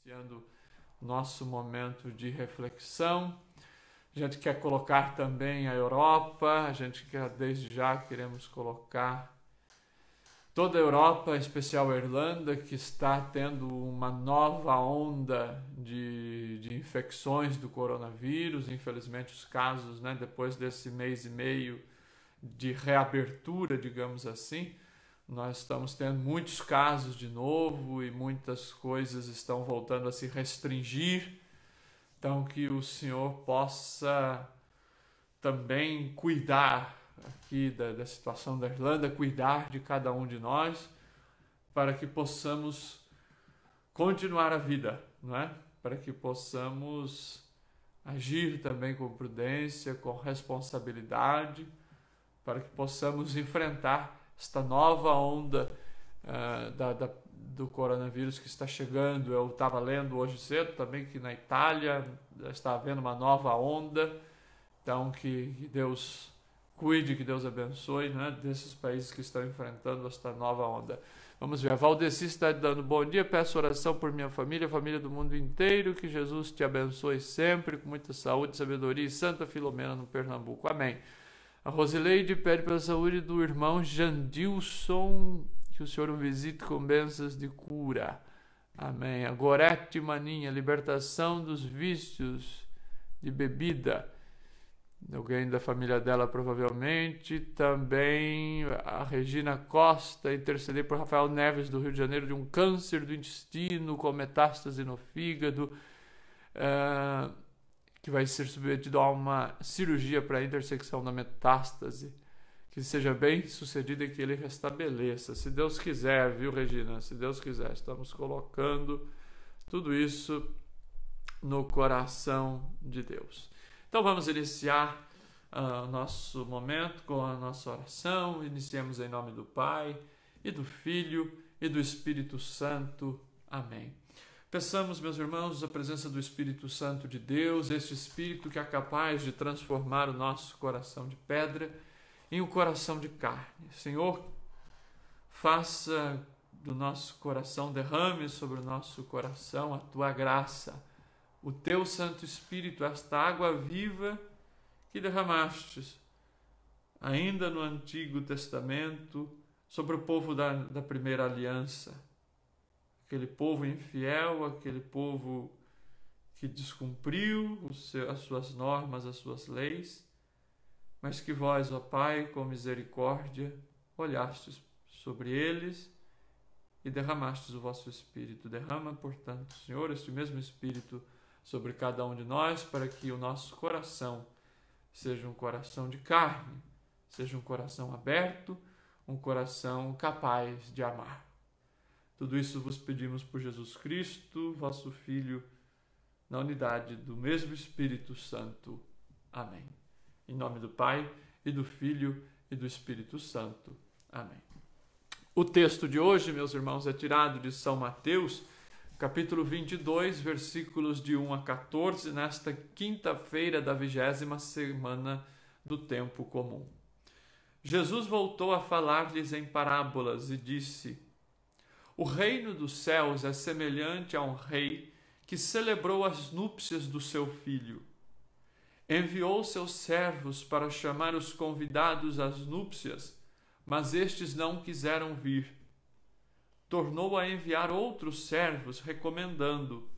iniciando o nosso momento de reflexão. A gente quer colocar também a Europa, a gente quer, desde já queremos colocar toda a Europa, em especial a Irlanda, que está tendo uma nova onda de infecções do coronavírus. Infelizmente, os casos, depois desse mês e meio de reabertura, digamos assim, nós estamos tendo muitos casos de novo e muitas coisas estão voltando a se restringir. Então, que o Senhor possa também cuidar aqui da situação da Irlanda, cuidar de cada um de nós, para que possamos continuar a vida, não é? Para que possamos agir também com prudência, com responsabilidade, para que possamos enfrentar esta nova onda do coronavírus que está chegando. Eu estava lendo hoje cedo também que na Itália está havendo uma nova onda. Então, que Deus cuide, que Deus abençoe, desses países que estão enfrentando esta nova onda. Vamos ver, a Valdeci está dando bom dia, peço oração por minha família, família do mundo inteiro, que Jesus te abençoe sempre, com muita saúde, sabedoria e Santa Filomena no Pernambuco. Amém. A Rosileide pede pela saúde do irmão Jandilson, que o Senhor o visite com bênçãos de cura. Amém. A Gorete Maninha, libertação dos vícios de bebida. Alguém da família dela, provavelmente. Também a Regina Costa, interceder por Rafael Neves, do Rio de Janeiro, de um câncer do intestino com metástase no fígado, que vai ser submetido a uma cirurgia para a intersecção da metástase. Que seja bem sucedida e que ele restabeleça. Se Deus quiser, viu, Regina? Se Deus quiser. Estamos colocando tudo isso no coração de Deus. Então vamos iniciar o nosso momento com a nossa oração. Iniciemos em nome do Pai, e do Filho, e do Espírito Santo. Amém. Peçamos, meus irmãos, a presença do Espírito Santo de Deus, este Espírito que é capaz de transformar o nosso coração de pedra em um coração de carne. Senhor, faça do nosso coração, derrame sobre o nosso coração a Tua graça, o Teu Santo Espírito, esta água viva que derramastes ainda no Antigo Testamento sobre o povo da primeira aliança. Aquele povo infiel, aquele povo que descumpriu as suas normas, as suas leis, mas que vós, ó Pai, com misericórdia, olhastes sobre eles e derramastes o vosso Espírito. Derrama, portanto, Senhor, este mesmo Espírito sobre cada um de nós, para que o nosso coração seja um coração de carne, seja um coração aberto, um coração capaz de amar. Tudo isso vos pedimos por Jesus Cristo, vosso Filho, na unidade do mesmo Espírito Santo. Amém. Em nome do Pai, e do Filho, e do Espírito Santo. Amém. O texto de hoje, meus irmãos, é tirado de São Mateus, capítulo 22, versículos de 1 a 14, nesta quinta-feira da 20ª semana do tempo comum. Jesus voltou a falar-lhes em parábolas e disse: O reino dos céus é semelhante a um rei que celebrou as núpcias do seu filho. Enviou seus servos para chamar os convidados às núpcias, mas estes não quiseram vir. Tornou a enviar outros servos, recomendando: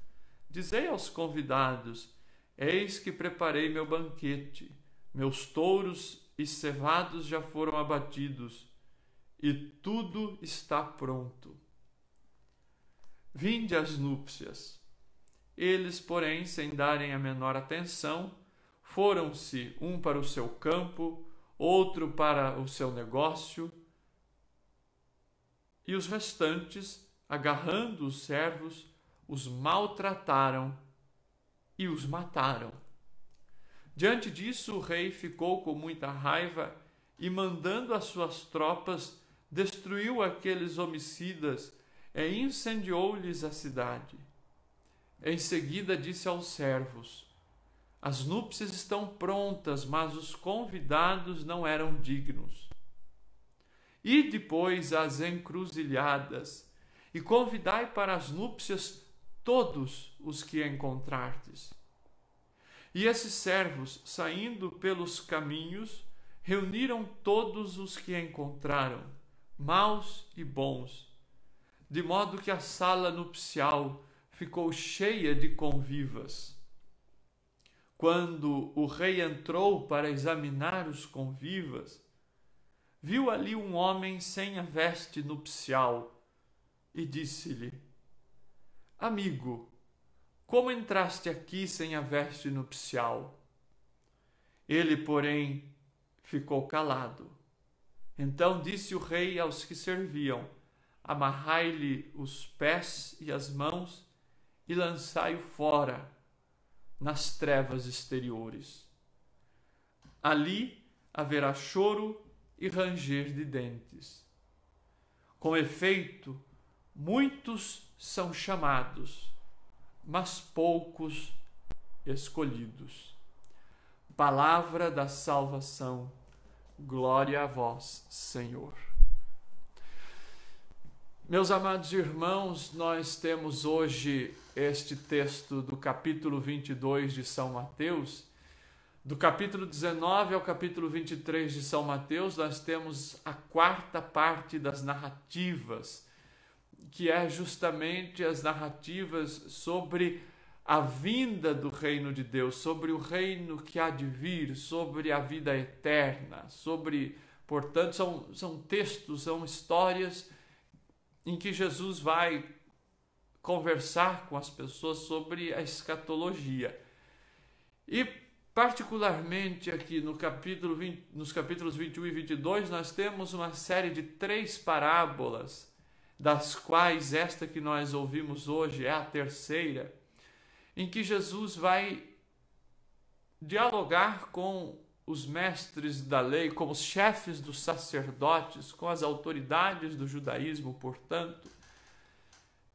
Dizei aos convidados: Eis que preparei meu banquete, meus touros e cevados já foram abatidos, e tudo está pronto. Vinde às núpcias. Eles, porém, sem darem a menor atenção, foram-se, um para o seu campo, outro para o seu negócio, e os restantes, agarrando os servos, os maltrataram e os mataram. Diante disso, o rei ficou com muita raiva e, mandando as suas tropas, destruiu aqueles homicidas e incendiou-lhes a cidade. Em seguida disse aos servos: As núpcias estão prontas, mas os convidados não eram dignos. Ide, pois, às encruzilhadas, e convidai para as núpcias todos os que encontrardes. E esses servos, saindo pelos caminhos, reuniram todos os que encontraram, maus e bons, de modo que a sala nupcial ficou cheia de convivas. Quando o rei entrou para examinar os convivas, viu ali um homem sem a veste nupcial e disse-lhe: Amigo, como entraste aqui sem a veste nupcial? Ele, porém, ficou calado. Então disse o rei aos que serviam: Amarrai-lhe os pés e as mãos e lançai-o fora nas trevas exteriores. Ali haverá choro e ranger de dentes. Com efeito, muitos são chamados, mas poucos escolhidos. Palavra da salvação. Glória a vós, Senhor. Meus amados irmãos, nós temos hoje este texto do capítulo 22 de São Mateus. Do capítulo 19 ao capítulo 23 de São Mateus, nós temos a quarta parte das narrativas, que é justamente as narrativas sobre a vinda do reino de Deus, sobre o reino que há de vir, sobre a vida eterna, portanto, são textos, são histórias em que Jesus vai conversar com as pessoas sobre a escatologia. E, particularmente aqui nos capítulos 21 e 22, nós temos uma série de 3 parábolas, das quais esta que nós ouvimos hoje é a terceira, em que Jesus vai dialogar com os mestres da lei, com os chefes dos sacerdotes, com as autoridades do judaísmo, portanto,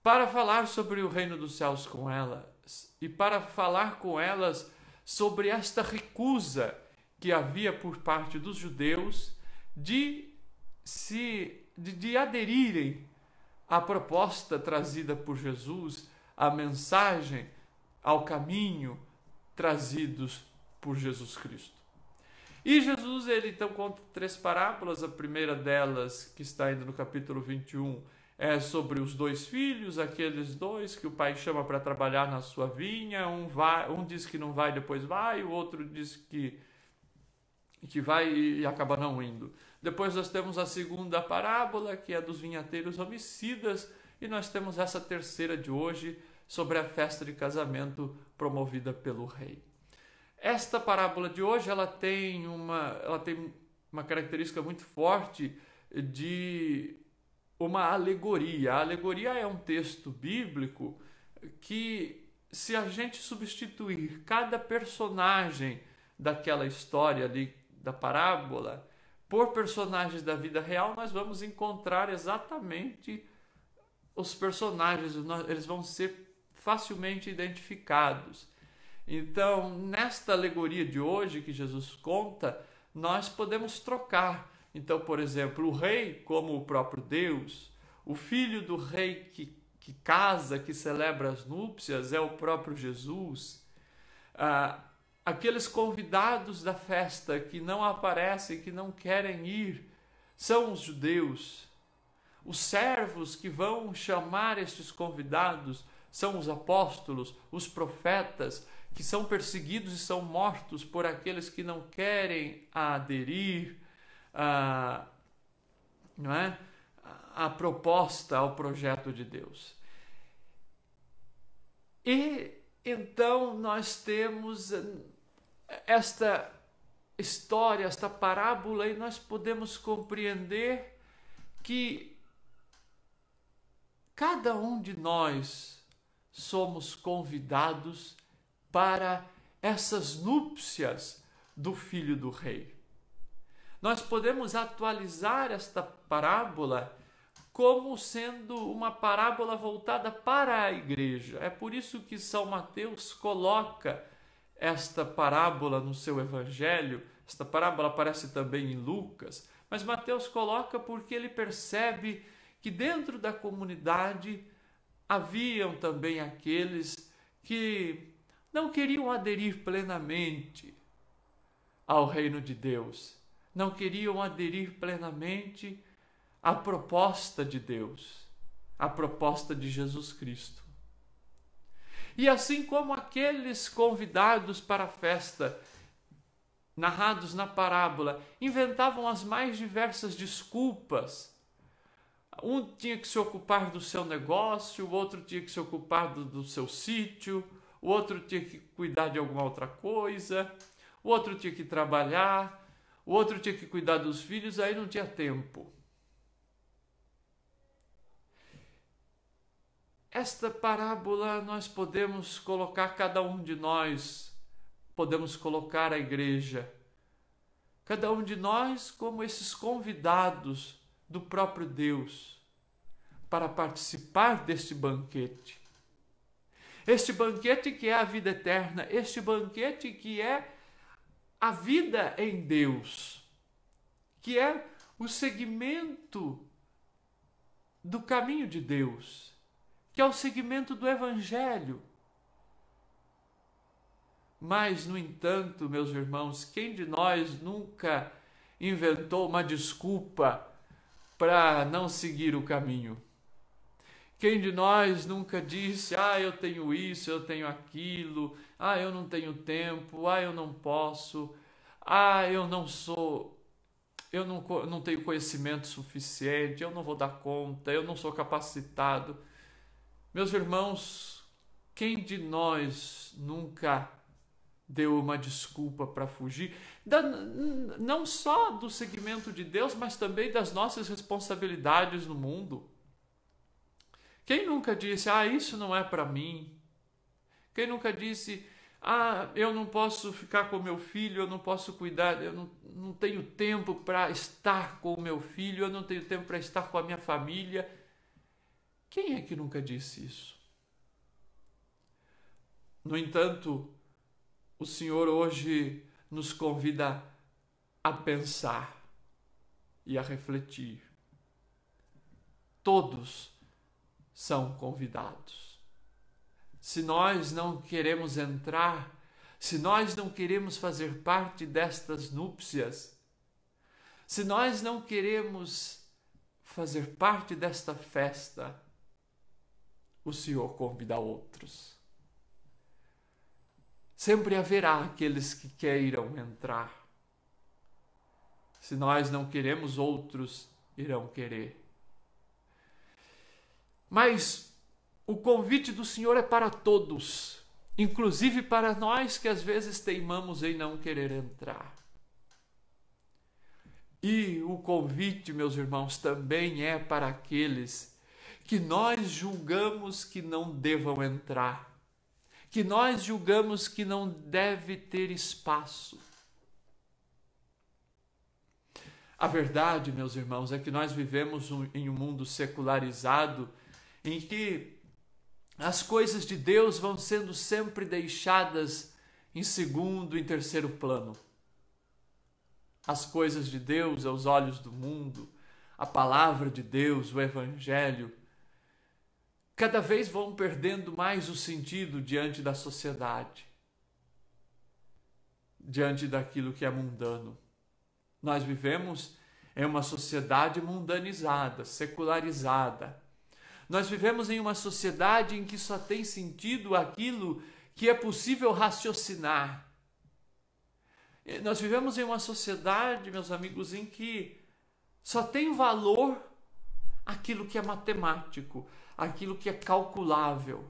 para falar sobre o reino dos céus com elas e para falar com elas sobre esta recusa que havia por parte dos judeus de aderirem à proposta trazida por Jesus, à mensagem, ao caminho trazidos por Jesus Cristo. E Jesus, ele então conta 3 parábolas. A primeira delas, que está ainda no capítulo 21, é sobre os 2 filhos, aqueles 2 que o pai chama para trabalhar na sua vinha. Um diz que não vai, depois vai, o outro diz que vai e acaba não indo. Depois nós temos a segunda parábola, que é dos vinhateiros homicidas, e nós temos essa terceira de hoje, sobre a festa de casamento promovida pelo rei. Esta parábola de hoje ela tem uma característica muito forte de uma alegoria. A alegoria é um texto bíblico que, se a gente substituir cada personagem daquela história ali, da parábola, por personagens da vida real, nós vamos encontrar exatamente os personagens, eles vão ser facilmente identificados. Então, nesta alegoria de hoje que Jesus conta, nós podemos trocar. Então, por exemplo, o rei como o próprio Deus, o filho do rei que casa, que celebra as núpcias, é o próprio Jesus. Aqueles convidados da festa que não aparecem, que não querem ir, são os judeus. Os servos que vão chamar estes convidados são os apóstolos, os profetas, que são perseguidos e são mortos por aqueles que não querem aderir à proposta, ao projeto de Deus. E então nós temos esta história, esta parábola, e nós podemos compreender que cada um de nós somos convidados para essas núpcias do filho do rei. Nós podemos atualizar esta parábola como sendo uma parábola voltada para a igreja. É por isso que São Mateus coloca esta parábola no seu evangelho. Esta parábola aparece também em Lucas, mas Mateus coloca porque ele percebe que dentro da comunidade haviam também aqueles que não queriam aderir plenamente ao reino de Deus, não queriam aderir plenamente à proposta de Deus, à proposta de Jesus Cristo. E assim como aqueles convidados para a festa, narrados na parábola, inventavam as mais diversas desculpas. Um tinha que se ocupar do seu negócio, o outro tinha que se ocupar do seu sítio, o outro tinha que cuidar de alguma outra coisa, o outro tinha que trabalhar, o outro tinha que cuidar dos filhos, aí não tinha tempo. Esta parábola nós podemos colocar cada um de nós, podemos colocar a igreja, cada um de nós como esses convidados do próprio Deus para participar deste banquete. Este banquete que é a vida eterna, este banquete que é a vida em Deus, que é o seguimento do caminho de Deus, que é o seguimento do Evangelho. Mas, no entanto, meus irmãos, quem de nós nunca inventou uma desculpa para não seguir o caminho? Quem de nós nunca disse, eu tenho isso, eu tenho aquilo, eu não tenho tempo, eu não posso, eu não sou, eu não tenho conhecimento suficiente, eu não vou dar conta, eu não sou capacitado. Meus irmãos, quem de nós nunca deu uma desculpa para fugir, não só do seguimento de Deus, mas também das nossas responsabilidades no mundo? Quem nunca disse, isso não é para mim? Quem nunca disse, eu não posso ficar com meu filho, eu não posso cuidar, eu não tenho tempo para estar com o meu filho, eu não tenho tempo para estar com a minha família? Quem é que nunca disse isso? No entanto, o Senhor hoje nos convida a pensar e a refletir. Todos são convidados. Se nós não queremos entrar, se nós não queremos fazer parte destas núpcias, se nós não queremos fazer parte desta festa, o Senhor convida outros. Sempre haverá aqueles que queiram entrar. Se nós não queremos, outros irão querer. Mas o convite do Senhor é para todos, inclusive para nós que às vezes teimamos em não querer entrar. E o convite, meus irmãos, também é para aqueles que nós julgamos que não devam entrar, que nós julgamos que não deve ter espaço. A verdade, meus irmãos, é que nós vivemos em um mundo secularizado em que as coisas de Deus vão sendo sempre deixadas em segundo, em terceiro plano. As coisas de Deus aos olhos do mundo, a palavra de Deus, o Evangelho, cada vez vão perdendo mais o sentido diante da sociedade, diante daquilo que é mundano. Nós vivemos em uma sociedade mundanizada, secularizada. Nós vivemos em uma sociedade em que só tem sentido aquilo que é possível raciocinar. Nós vivemos em uma sociedade, meus amigos, em que só tem valor aquilo que é matemático, aquilo que é calculável,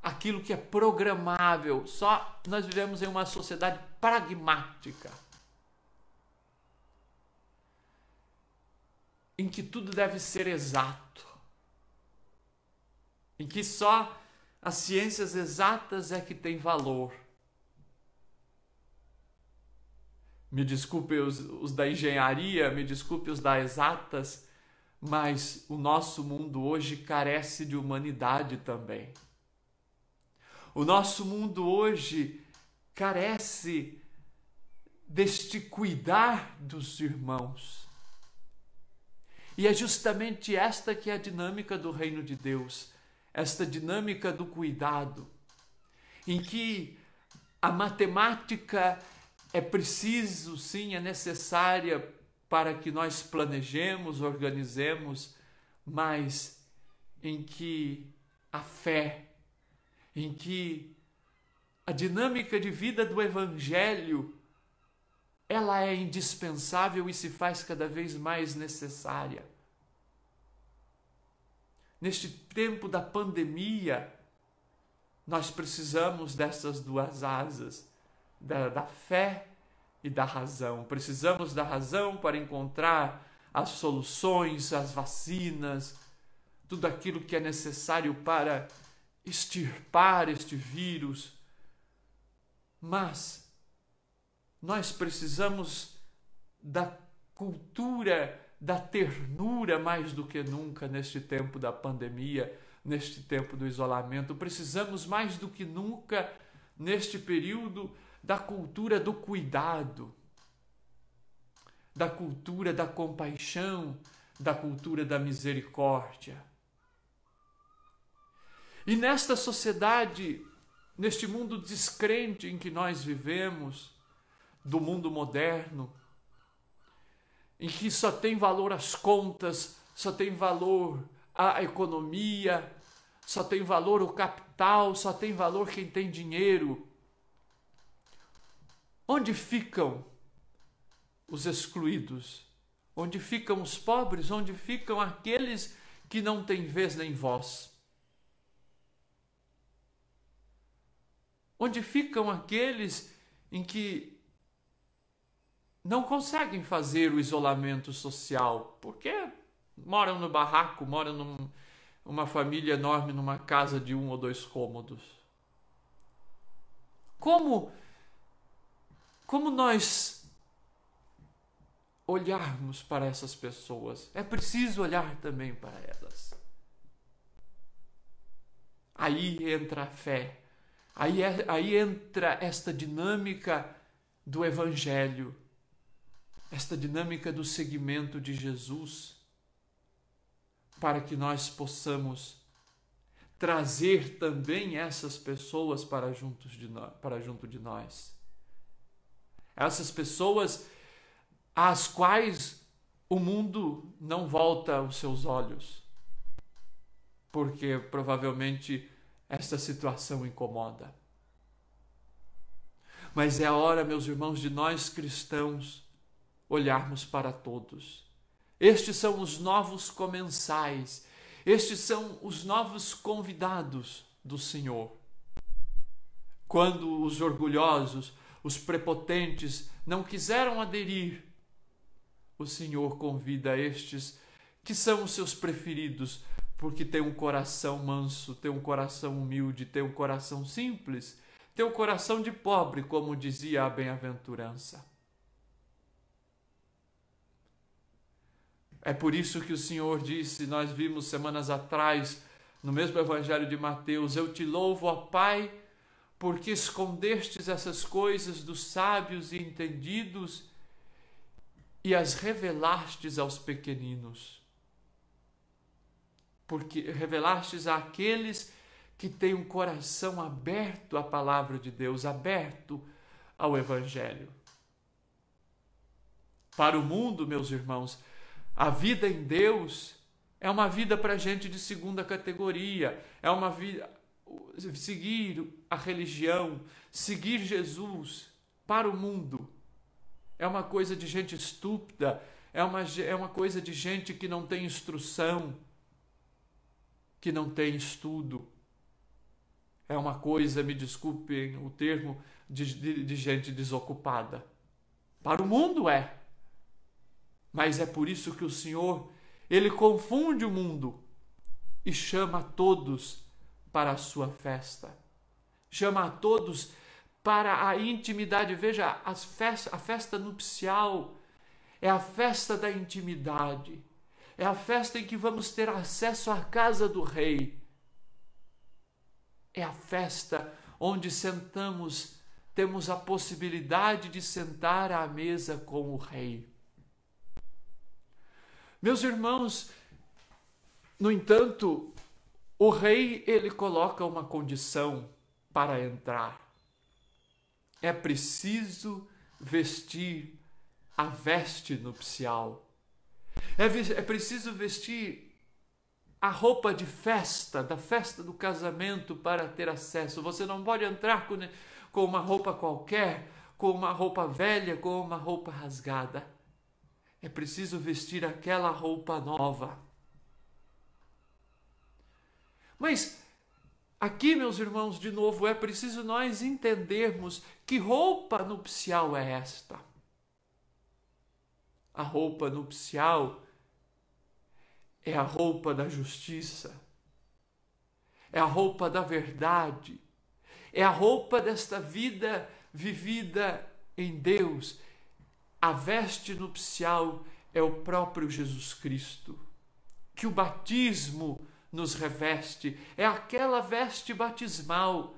aquilo que é programável. Nós vivemos em uma sociedade pragmática, em que tudo deve ser exato, em que só as ciências exatas é que têm valor. Me desculpe os da engenharia, me desculpe os das exatas, mas o nosso mundo hoje carece de humanidade também. O nosso mundo hoje carece deste cuidar dos irmãos. E é justamente esta que é a dinâmica do reino de Deus. esta dinâmica do cuidado, em que a matemática é preciso, sim, é necessária para que nós planejemos, organizemos, mas em que a fé, em que a dinâmica de vida do Evangelho, ela é indispensável e se faz cada vez mais necessária. Neste tempo da pandemia, nós precisamos dessas duas asas, da fé e da razão. Precisamos da razão para encontrar as soluções, as vacinas, tudo aquilo que é necessário para extirpar este vírus. Mas nós precisamos da cultura, da ternura mais do que nunca neste tempo da pandemia, neste tempo do isolamento. Precisamos mais do que nunca neste período da cultura do cuidado, da cultura da compaixão, da cultura da misericórdia. E nesta sociedade, neste mundo descrente em que nós vivemos, do mundo moderno, em que só tem valor as contas, só tem valor a economia, só tem valor o capital, só tem valor quem tem dinheiro. Onde ficam os excluídos? Onde ficam os pobres? Onde ficam aqueles que não têm vez nem voz? Onde ficam aqueles em que não conseguem fazer o isolamento social, porque moram no barraco, moram numa família enorme, numa casa de 1 ou 2 cômodos? Como nós olharmos para essas pessoas? É preciso olhar também para elas. Aí entra a fé, aí entra esta dinâmica do Evangelho, esta dinâmica do seguimento de Jesus, para que nós possamos trazer também essas pessoas para junto de nós. Essas pessoas às quais o mundo não volta os seus olhos, porque provavelmente esta situação incomoda. Mas é a hora, meus irmãos, de nós cristãos olharmos para todos. Estes são os novos comensais, estes são os novos convidados do Senhor. Quando os orgulhosos, os prepotentes não quiseram aderir, o Senhor convida estes que são os seus preferidos, porque tem um coração manso, tem um coração humilde, tem um coração simples, tem um coração de pobre, como dizia a bem-aventurança. É por isso que o Senhor disse, nós vimos semanas atrás, no mesmo Evangelho de Mateus: eu te louvo, ó Pai, porque escondestes essas coisas dos sábios e entendidos e as revelastes aos pequeninos. Porque revelastes àqueles que têm um coração aberto à palavra de Deus, aberto ao Evangelho. Para o mundo, meus irmãos, a vida em Deus é uma vida para gente de segunda categoria, é uma vida... Seguir a religião, seguir Jesus para o mundo é uma coisa de gente estúpida, é uma coisa de gente que não tem instrução, que não tem estudo. É uma coisa, me desculpem o termo, de gente desocupada. Para o mundo é. Mas é por isso que o Senhor, Ele confunde o mundo e chama a todos para a sua festa. Chama a todos para a intimidade. Veja, a festa nupcial é a festa da intimidade. É a festa em que vamos ter acesso à casa do rei. É a festa onde temos a possibilidade de sentar à mesa com o rei. Meus irmãos, no entanto, O rei, ele coloca uma condição para entrar. É preciso vestir a veste nupcial. É preciso vestir a roupa de festa, da festa do casamento, para ter acesso. Você não pode entrar com uma roupa qualquer, com uma roupa velha, com uma roupa rasgada. É preciso vestir aquela roupa nova. Mas aqui, meus irmãos, de novo, é preciso nós entendermos que roupa nupcial é esta. A roupa nupcial é a roupa da justiça, é a roupa da verdade, é a roupa desta vida vivida em Deus. A veste nupcial é o próprio Jesus Cristo, que o batismo nos reveste, é aquela veste batismal,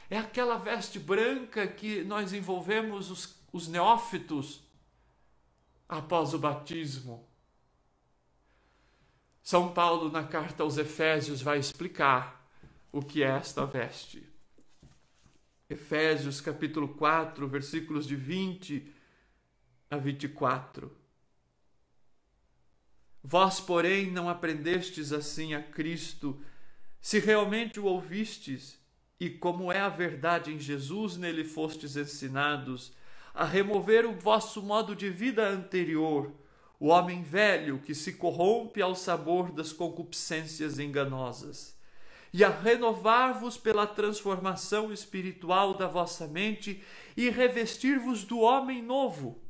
é aquela veste branca que nós envolvemos os neófitos após o batismo. São Paulo, na carta aos Efésios, vai explicar o que é esta veste. Efésios capítulo 4, versículos de 20 a 24. Vós, porém, não aprendestes assim a Cristo, se realmente o ouvistes, e como é a verdade em Jesus, nele fostes ensinados, a remover o vosso modo de vida anterior, o homem velho que se corrompe ao sabor das concupiscências enganosas, e a renovar-vos pela transformação espiritual da vossa mente e revestir-vos do homem novo,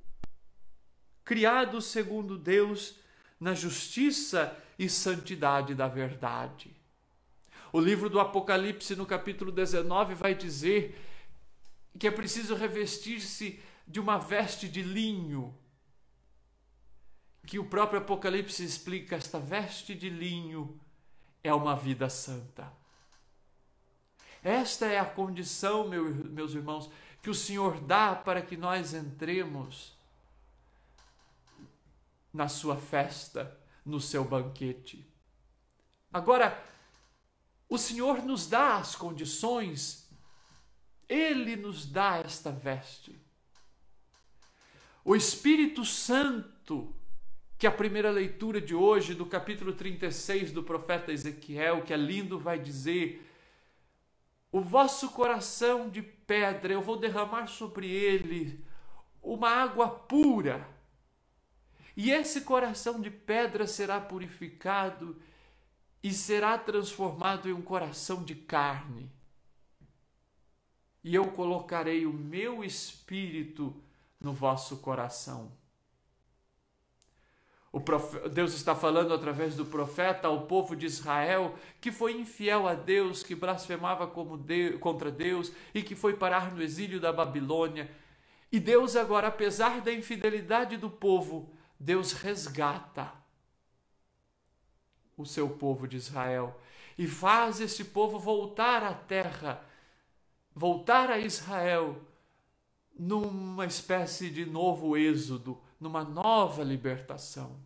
criado segundo Deus na justiça e santidade da verdade. O livro do Apocalipse, no capítulo 19, vai dizer que é preciso revestir-se de uma veste de linho, que o próprio Apocalipse explica. Esta veste de linho é uma vida santa. Esta é a condição, meus irmãos, que o Senhor dá para que nós entremos na sua festa, no seu banquete. Agora, o Senhor nos dá as condições, Ele nos dá esta veste. O Espírito Santo, que a primeira leitura de hoje, do capítulo 36 do profeta Ezequiel, que é lindo, vai dizer: o vosso coração de pedra, eu vou derramar sobre ele uma água pura, e esse coração de pedra será purificado e será transformado em um coração de carne. E eu colocarei o meu espírito no vosso coração. Deus está falando através do profeta ao povo de Israel, que foi infiel a Deus, que blasfemava contra Deus e que foi parar no exílio da Babilônia. E Deus agora, apesar da infidelidade do povo, Deus resgata o seu povo de Israel e faz esse povo voltar à terra, voltar a Israel, numa espécie de novo êxodo, numa nova libertação.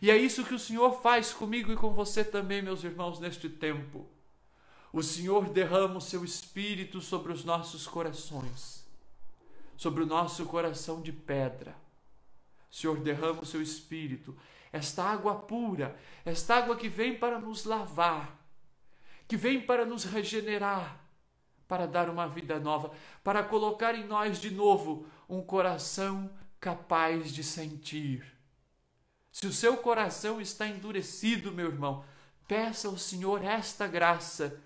E é isso que o Senhor faz comigo e com você também, meus irmãos, neste tempo. O Senhor derrama o seu Espírito sobre os nossos corações, sobre o nosso coração de pedra. O Senhor derrama o seu Espírito, esta água pura, esta água que vem para nos lavar, que vem para nos regenerar, para dar uma vida nova, para colocar em nós de novo um coração capaz de sentir. Se o seu coração está endurecido, meu irmão, peça ao Senhor esta graça.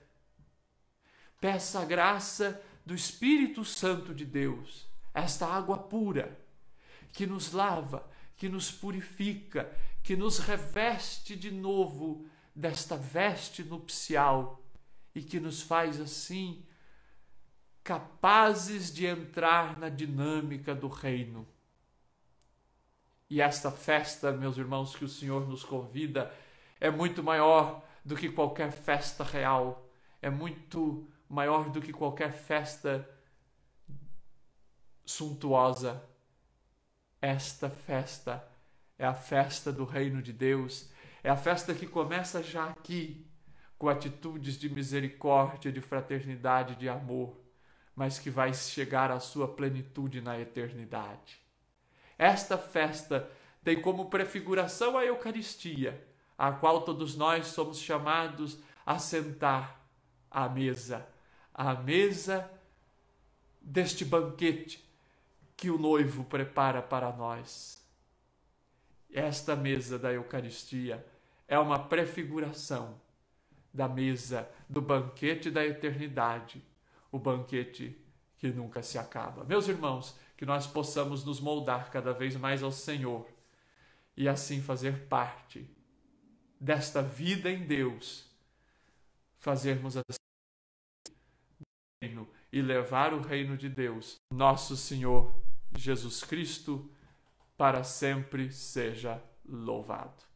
Peça a graça do Espírito Santo de Deus, esta água pura, que nos lava, que nos purifica, que nos reveste de novo desta veste nupcial e que nos faz assim capazes de entrar na dinâmica do reino. E esta festa, meus irmãos, que o Senhor nos convida, é muito maior do que qualquer festa real, é muito maior do que qualquer festa suntuosa. Esta festa é a festa do reino de Deus, é a festa que começa já aqui, com atitudes de misericórdia, de fraternidade, de amor, mas que vai chegar à sua plenitude na eternidade. Esta festa tem como prefiguração a Eucaristia, a qual todos nós somos chamados a sentar à mesa deste banquete que o noivo prepara para nós. Esta mesa da Eucaristia é uma prefiguração da mesa do banquete da eternidade, o banquete que nunca se acaba. Meus irmãos, que nós possamos nos moldar cada vez mais ao Senhor e assim fazer parte desta vida em Deus, fazermos assim o reino e levar o reino de Deus, nosso Senhor Jesus Cristo, para sempre seja louvado.